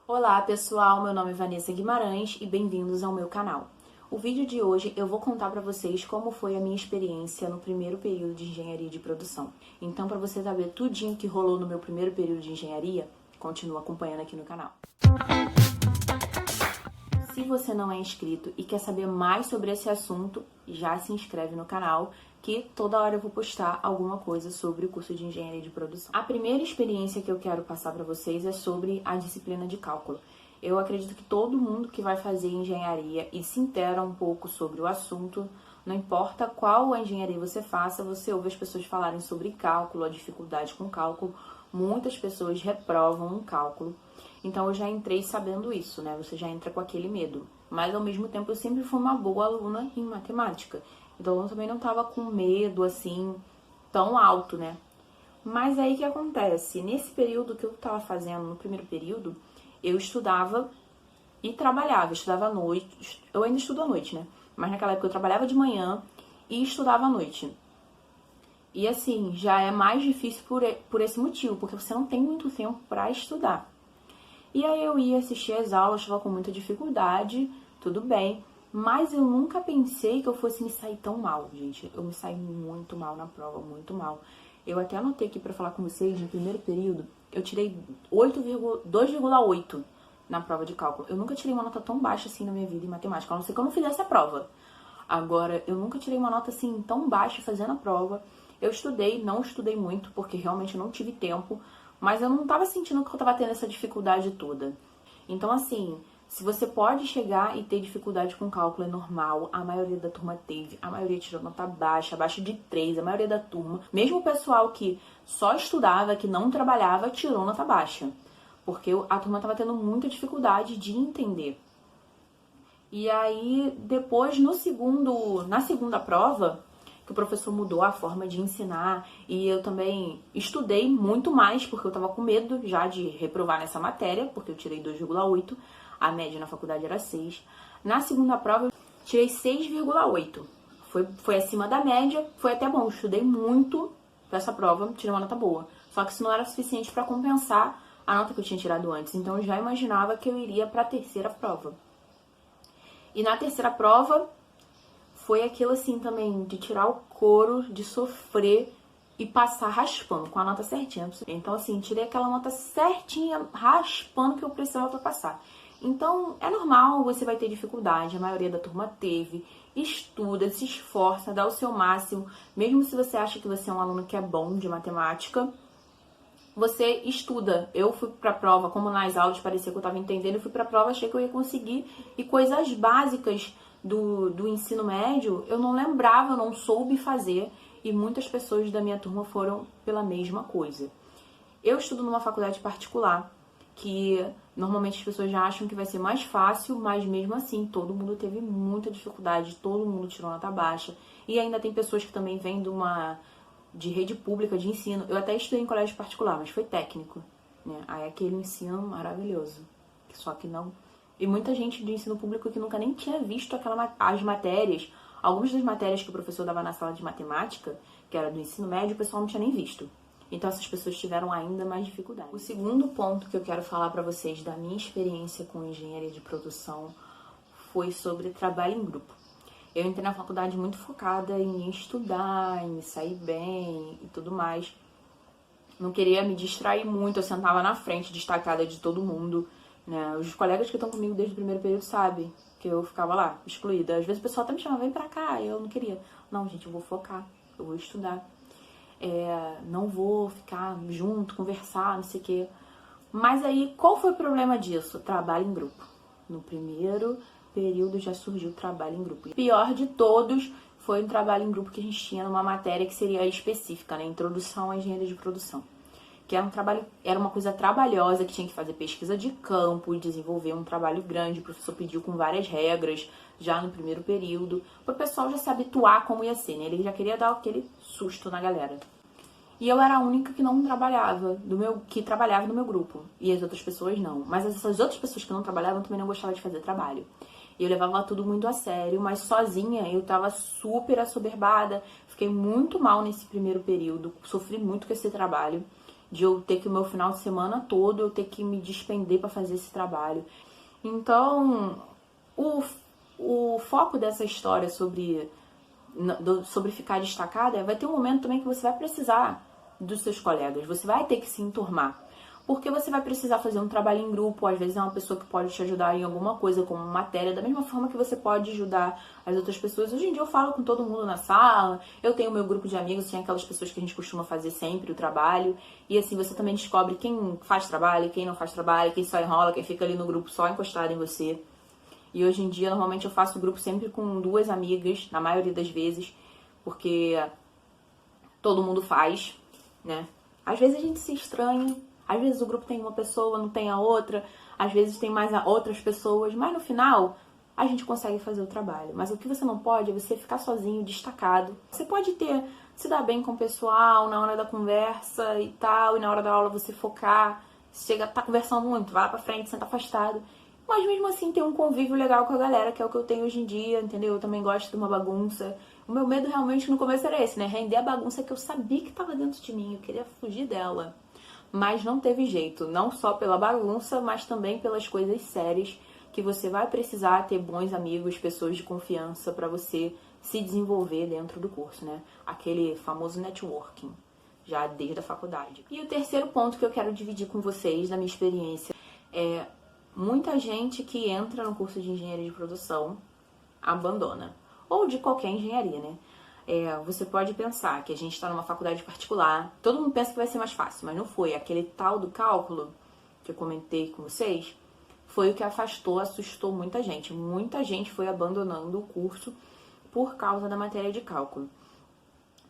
Olá pessoal, meu nome é Vanessa Guimarães e bem-vindos ao meu canal. O vídeo de hoje eu vou contar para vocês como foi a minha experiência no primeiro período de engenharia de produção. Então, para você saber tudinho que rolou no meu primeiro período de engenharia, continua acompanhando aqui no canal. Se você não é inscrito e quer saber mais sobre esse assunto, já se inscreve no canal, que toda hora eu vou postar alguma coisa sobre o curso de engenharia de produção. A primeira experiência que eu quero passar para vocês é sobre a disciplina de cálculo. Eu acredito que todo mundo que vai fazer engenharia e se intera um pouco sobre o assunto, não importa qual a engenharia você faça, você ouve as pessoas falarem sobre cálculo, a dificuldade com cálculo. Muitas pessoas reprovam em cálculo. Então eu já entrei sabendo isso, né? Você já entra com aquele medo. Mas ao mesmo tempo eu sempre fui uma boa aluna em matemática. Então eu também não tava com medo assim tão alto, né? Mas aí o que acontece? Nesse período que eu tava fazendo, no primeiro período, eu estudava e trabalhava. Eu estudava à noite. Eu ainda estudo à noite, né? Mas naquela época eu trabalhava de manhã e estudava à noite. E assim, já é mais difícil por esse motivo, porque você não tem muito tempo para estudar. E aí eu ia assistir as aulas, estava com muita dificuldade, tudo bem. Mas eu nunca pensei que eu fosse me sair tão mal, gente. Eu me saí muito mal na prova, muito mal. Eu até anotei aqui pra falar com vocês, no primeiro período, eu tirei 2,8 na prova de cálculo. Eu nunca tirei uma nota tão baixa assim na minha vida em matemática, a não ser que eu não fizesse a prova. Agora, eu nunca tirei uma nota assim tão baixa fazendo a prova. Eu estudei, não estudei muito, porque realmente eu não tive tempo, mas eu não tava sentindo que eu tava tendo essa dificuldade toda. Então, assim, se você pode chegar e ter dificuldade com cálculo, é normal. A maioria da turma teve, a maioria tirou nota baixa, abaixo de 3, a maioria da turma. Mesmo o pessoal que só estudava, que não trabalhava, tirou nota baixa. Porque a turma tava tendo muita dificuldade de entender. E aí, depois, na segunda prova, que o professor mudou a forma de ensinar, e eu também estudei muito mais, porque eu tava com medo já de reprovar nessa matéria, porque eu tirei 2,8, a média na faculdade era 6. Na segunda prova, eu tirei 6,8. Foi acima da média, foi até bom, eu estudei muito pra essa prova, tirei uma nota boa. Só que isso não era suficiente para compensar a nota que eu tinha tirado antes, então eu já imaginava que eu iria pra terceira prova. E na terceira prova, foi aquilo assim também, de tirar o couro, de sofrer e passar raspando, com a nota certinha. Então assim, tirei aquela nota certinha, raspando que eu precisava pra passar. Então, é normal, você vai ter dificuldade, a maioria da turma teve. Estuda, se esforça, dá o seu máximo. Mesmo se você acha que você é um aluno que é bom de matemática, você estuda. Eu fui pra prova, como nas aulas parecia que eu tava entendendo, eu fui pra prova, achei que eu ia conseguir. E coisas básicas do ensino médio, eu não lembrava, eu não soube fazer. E muitas pessoas da minha turma foram pela mesma coisa. Eu estudo numa faculdade particular, que normalmente as pessoas já acham que vai ser mais fácil, mas mesmo assim, todo mundo teve muita dificuldade, todo mundo tirou nota baixa. E ainda tem pessoas que também vêm de rede pública de ensino. Eu até estudei em colégio particular, mas foi técnico, né? Aí aquele ensino maravilhoso. Só que não. E muita gente do ensino público que nunca nem tinha visto as matérias. Algumas das matérias que o professor dava na sala de matemática, que era do ensino médio, o pessoal não tinha nem visto. Então essas pessoas tiveram ainda mais dificuldade. O segundo ponto que eu quero falar para vocês da minha experiência com engenharia de produção foi sobre trabalho em grupo. Eu entrei na faculdade muito focada em estudar, em sair bem e tudo mais. Não queria me distrair muito, eu sentava na frente, destacada de todo mundo, né? Os colegas que estão comigo desde o primeiro período sabem que eu ficava lá, excluída. Às vezes o pessoal até me chamava, vem pra cá, e eu não queria. Não, gente, eu vou focar, eu vou estudar. Não vou ficar junto, conversar, não sei o quê. Mas aí, qual foi o problema disso? Trabalho em grupo. No primeiro período já surgiu o trabalho em grupo. O pior de todos foi o trabalho em grupo que a gente tinha numa matéria que seria específica, né? Introdução à engenharia de produção. Que era uma coisa trabalhosa, que tinha que fazer pesquisa de campo, desenvolver um trabalho grande. O professor pediu com várias regras já no primeiro período, para o pessoal já se habituar como ia ser, né? Ele já queria dar aquele susto na galera. E eu era a única que não trabalhava, que trabalhava no meu grupo. E as outras pessoas não. Mas essas outras pessoas que não trabalhavam também não gostavam de fazer trabalho. E eu levava tudo muito a sério, mas sozinha eu tava super assoberbada. Fiquei muito mal nesse primeiro período, sofri muito com esse trabalho. de eu ter que o meu final de semana todo eu ter que me despender para fazer esse trabalho. Então, o foco dessa história sobre ficar destacada vai ter um momento também que você vai precisar dos seus colegas, você vai ter que se enturmar. Porque você vai precisar fazer um trabalho em grupo, às vezes é uma pessoa que pode te ajudar em alguma coisa, como matéria, da mesma forma que você pode ajudar as outras pessoas. Hoje em dia eu falo com todo mundo na sala, eu tenho meu grupo de amigos, tem aquelas pessoas que a gente costuma fazer sempre o trabalho, e assim você também descobre quem faz trabalho, quem não faz trabalho, quem só enrola, quem fica ali no grupo só encostado em você. E hoje em dia, normalmente eu faço o grupo sempre com 2 amigas, na maioria das vezes, porque todo mundo faz, né? Às vezes a gente se estranha, às vezes o grupo tem uma pessoa, não tem a outra, às vezes tem mais outras pessoas, mas no final a gente consegue fazer o trabalho. Mas o que você não pode é você ficar sozinho, destacado. Você pode se dar bem com o pessoal na hora da conversa e tal, e na hora da aula você focar, tá conversando muito, vai lá pra frente, senta afastado. Mas mesmo assim ter um convívio legal com a galera, que é o que eu tenho hoje em dia, entendeu? Eu também gosto de uma bagunça. O meu medo realmente no começo era esse, né? Render a bagunça que eu sabia que tava dentro de mim, eu queria fugir dela. Mas não teve jeito, não só pela bagunça, mas também pelas coisas sérias, que você vai precisar ter bons amigos, pessoas de confiança para você se desenvolver dentro do curso, né? Aquele famoso networking, já desde a faculdade. E o terceiro ponto que eu quero dividir com vocês, da minha experiência, é muita gente que entra no curso de engenharia de produção abandona. Ou de qualquer engenharia, né? Você pode pensar que a gente está numa faculdade particular, todo mundo pensa que vai ser mais fácil, mas não foi. Aquele tal do cálculo que eu comentei com vocês foi o que assustou muita gente. Muita gente foi abandonando o curso por causa da matéria de cálculo.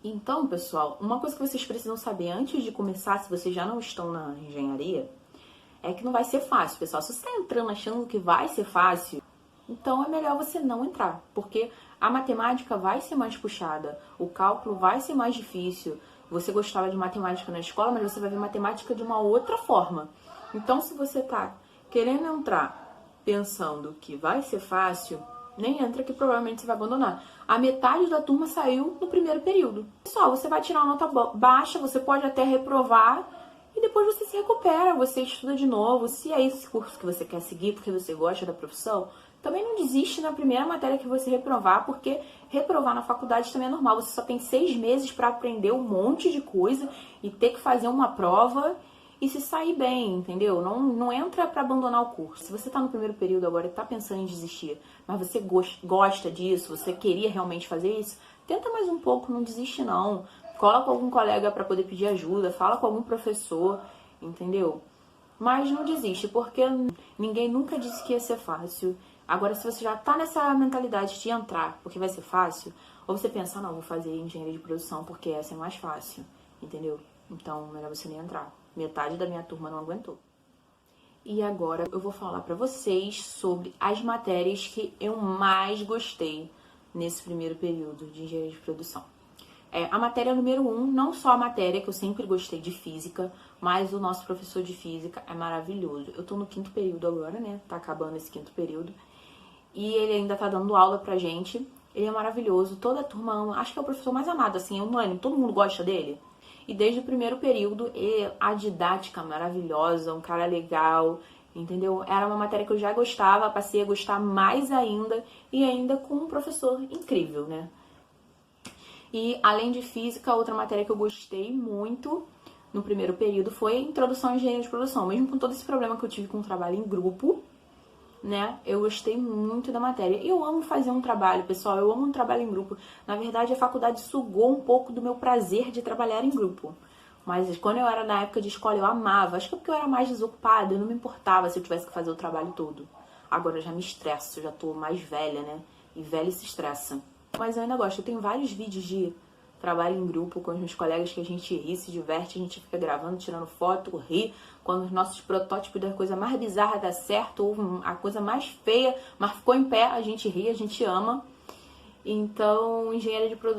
Então, pessoal, uma coisa que vocês precisam saber antes de começar, se vocês já não estão na engenharia, é que não vai ser fácil, pessoal. Se você está entrando achando que vai ser fácil, então é melhor você não entrar, porque a matemática vai ser mais puxada, o cálculo vai ser mais difícil. Você gostava de matemática na escola, mas você vai ver matemática de uma outra forma. Então, se você tá querendo entrar pensando que vai ser fácil, nem entra que provavelmente você vai abandonar. A metade da turma saiu no primeiro período. Pessoal, você vai tirar uma nota baixa, você pode até reprovar, e depois você se recupera, você estuda de novo. Se é esse curso que você quer seguir porque você gosta da profissão, também não desiste na primeira matéria que você reprovar, porque reprovar na faculdade também é normal. Você só tem 6 meses para aprender um monte de coisa e ter que fazer uma prova e se sair bem, entendeu? Não entra para abandonar o curso. Se você tá no primeiro período agora e tá pensando em desistir, mas você gosta disso, você queria realmente fazer isso, tenta mais um pouco, não desiste não. Cola com algum colega para poder pedir ajuda, fala com algum professor, entendeu? Mas não desiste, porque ninguém nunca disse que ia ser fácil. Agora, se você já tá nessa mentalidade de entrar porque vai ser fácil, ou você pensa, não, vou fazer engenharia de produção porque essa é mais fácil, entendeu? Então, melhor você nem entrar. Metade da minha turma não aguentou. E agora eu vou falar pra vocês sobre as matérias que eu mais gostei nesse primeiro período de engenharia de produção. A matéria número 1, não só a matéria que eu sempre gostei de física, mas o nosso professor de física é maravilhoso. Eu tô no 5º período agora, né? Tá acabando esse 5º período. E ele ainda tá dando aula pra gente. Ele é maravilhoso, toda a turma ama. Acho que é o professor mais amado, assim, é unânime, todo mundo gosta dele. E desde o primeiro período, a didática maravilhosa, um cara legal, entendeu? Era uma matéria que eu já gostava, passei a gostar mais ainda, e ainda com um professor incrível, né? E além de física, outra matéria que eu gostei muito no primeiro período foi a introdução à engenharia de produção. Mesmo com todo esse problema que eu tive com o trabalho em grupo, né? Eu gostei muito da matéria. E eu amo fazer um trabalho, pessoal. Eu amo um trabalho em grupo. Na verdade, a faculdade sugou um pouco do meu prazer de trabalhar em grupo. Mas quando eu era na época de escola, eu amava. Acho que é porque eu era mais desocupada. Eu não me importava se eu tivesse que fazer o trabalho todo. Agora eu já me estresso. Eu já tô mais velha, né? E velha se estressa. Mas eu ainda gosto. Eu tenho vários vídeos de trabalho em grupo com os meus colegas que a gente ri, se diverte, a gente fica gravando, tirando foto, ri. Quando os nossos protótipos da coisa mais bizarra dá certo, ou a coisa mais feia, mas ficou em pé, a gente ri, a gente ama. Então,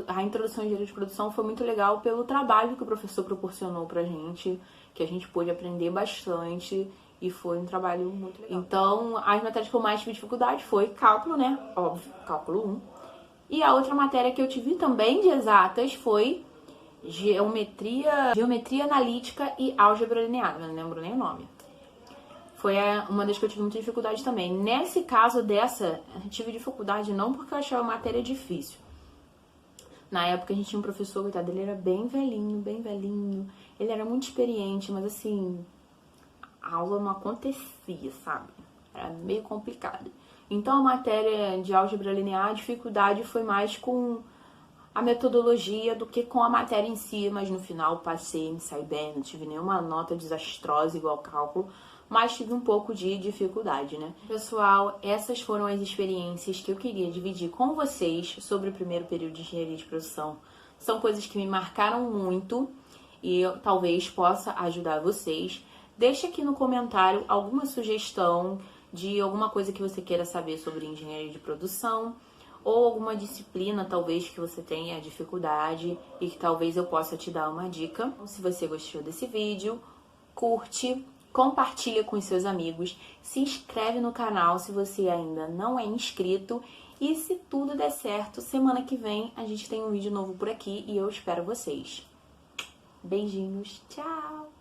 a introdução à engenharia de produção foi muito legal pelo trabalho que o professor proporcionou pra gente, que a gente pôde aprender bastante. E foi um trabalho muito legal. Então, as matérias que eu mais tive dificuldade foi cálculo, né? Óbvio, cálculo 1. E a outra matéria que eu tive também de exatas foi geometria analítica e álgebra linear, não lembro nem o nome. Foi uma das que eu tive muita dificuldade também. Nesse caso dessa, eu tive dificuldade não porque eu achava a matéria difícil. Na época a gente tinha um professor, coitado, ele era bem velhinho. Ele era muito experiente, mas assim, a aula não acontecia, sabe? Era meio complicado. Então a matéria de álgebra linear, a dificuldade foi mais com a metodologia do que com a matéria em si, mas no final passei, me saí bem, não tive nenhuma nota desastrosa igual cálculo, mas tive um pouco de dificuldade, né? Pessoal, essas foram as experiências que eu queria dividir com vocês sobre o primeiro período de engenharia de produção. São coisas que me marcaram muito e eu talvez possa ajudar vocês. Deixa aqui no comentário alguma sugestão de alguma coisa que você queira saber sobre engenharia de produção, ou alguma disciplina talvez que você tenha dificuldade e que talvez eu possa te dar uma dica. Se você gostou desse vídeo, curte, compartilha com os seus amigos, se inscreve no canal se você ainda não é inscrito e se tudo der certo, semana que vem a gente tem um vídeo novo por aqui e eu espero vocês. Beijinhos, tchau!